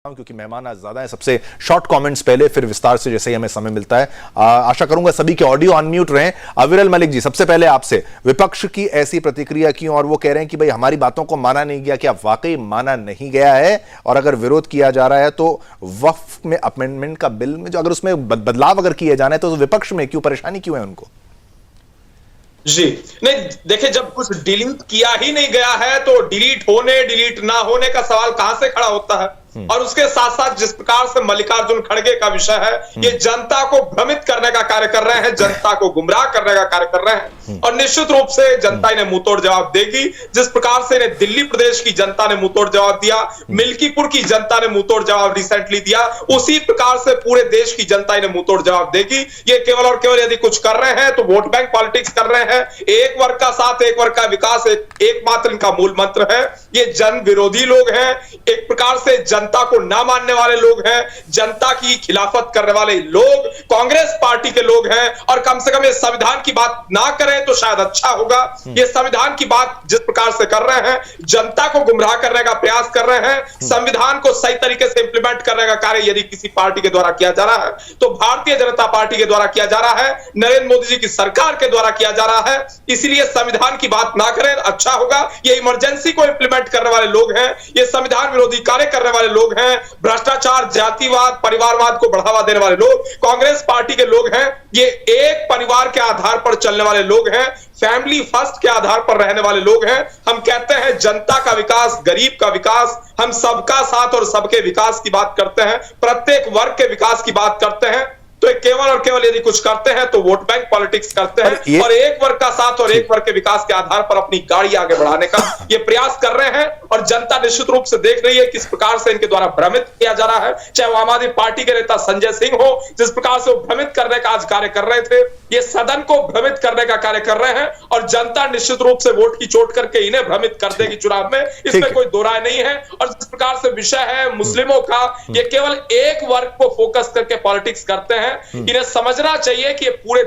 क्योंकि मेहमान आज ज्यादा है। सबसे शॉर्ट कमेंट्स पहले, फिर विस्तार से जैसे ही हमें समय मिलता है। आशा करूंगा सभी के ऑडियो अनम्यूट रहें। अविरल मलिक जी, सबसे पहले आपसे, विपक्ष की ऐसी प्रतिक्रिया क्यों? और वो कह रहे हैं कि भाई हमारी बातों को माना नहीं गया। क्या वाकई माना नहीं गया है? और अगर विरोध किया जा रहा है तो वक्फ में अमेंडमेंट का बिल में जो अगर उसमें बदलाव अगर किए जाने तो विपक्ष में क्यों परेशानी क्यों है उनको? जी नहीं, देखिए, जब कुछ डिलीट किया ही नहीं गया है तो डिलीट होने डिलीट ना होने का सवाल कहां से खड़ा होता है। और उसके साथ साथ जिस प्रकार से मल्लिकार्जुन खड़गे का विषय है, ये जनता को भ्रमित करने का कार्य कर रहे हैं, जनता को गुमराह करने का कार्य कर रहे हैं। और निश्चित रूप से जनता इन्हें मुंहतोड़ जवाब देगी। जिस प्रकार से इन्हें दिल्ली प्रदेश की जनता ने मुंहतोड़ जवाब दिया, मिल्कीपुर की जनता ने मुंहतोड़ जवाब रिसेंटली दिया, उसी प्रकार से पूरे देश की जनता इन्हें मुंहतोड़ जवाब देगी। ये केवल और केवल यदि कुछ कर रहे हैं तो वोट बैंक पॉलिटिक्स कर रहे हैं। एक वर्ग का साथ, एक वर्ग का विकास एकमात्र इनका मूल मंत्र है। ये जन विरोधी लोग हैं, एक प्रकार से जनता को ना मानने वाले लोग हैं, जनता की खिलाफत करने वाले लोग कांग्रेस पार्टी के लोग हैं। और कम से कम ये संविधान की बात ना करें तो शायद अच्छा होगा। ये संविधान की बात जिस प्रकार से कर रहे हैं, जनता को गुमराह करने का प्रयास कर रहे हैं, संविधान को सही तरीके से इंप्लीमेंट करने का कार्य यदि किसी पार्टी के द्वारा किया जा रहा है तो भारतीय जनता पार्टी के द्वारा किया जा रहा है, नरेंद्र मोदी जी की सरकार के द्वारा किया जा रहा है। इसलिए संविधान की बात ना करें, अच्छा होगा। ये इमरजेंसी को इंप्लीमेंट करने वाले लोग हैं, ये संविधान विरोधी कार्य करने वाले लोग हैं, भ्रष्टाचार, जातिवाद, परिवारवाद को बढ़ावा देने वाले लोग कांग्रेस पार्टी के लोग हैं। ये एक परिवार के आधार पर चलने वाले लोग हैं, फैमिली फर्स्ट के आधार पर रहने वाले लोग हैं। हम कहते हैं जनता का विकास, गरीब का विकास, हम सबका साथ और सबके विकास की बात करते हैं, प्रत्येक वर्ग के विकास की बात करते हैं। तो केवल और केवल यदि कुछ करते हैं तो वोट बैंक पॉलिटिक्स करते हैं और एक वर्ग का साथ और एक वर्ग के विकास के आधार पर अपनी गाड़ी आगे बढ़ाने का ये प्रयास कर रहे हैं। और जनता निश्चित रूप से देख रही है किस प्रकार से इनके द्वारा भ्रमित किया जा रहा है। चाहे वो आम आदमी पार्टी के नेता संजय सिंह हो, जिस प्रकार से वो भ्रमित करने का आज कार्य कर रहे थे, ये सदन को भ्रमित करने का कार्य कर रहे हैं। और जनता निश्चित रूप से वोट की चोट करके इन्हें भ्रमित कर देगी चुनाव में, इसमें कोई दो राय नहीं है। और जिस प्रकार से विषय है मुस्लिमों का, ये केवल एक वर्ग को फोकस करके पॉलिटिक्स करते हैं। इन्हें समझना चाहिए कि ये पूरे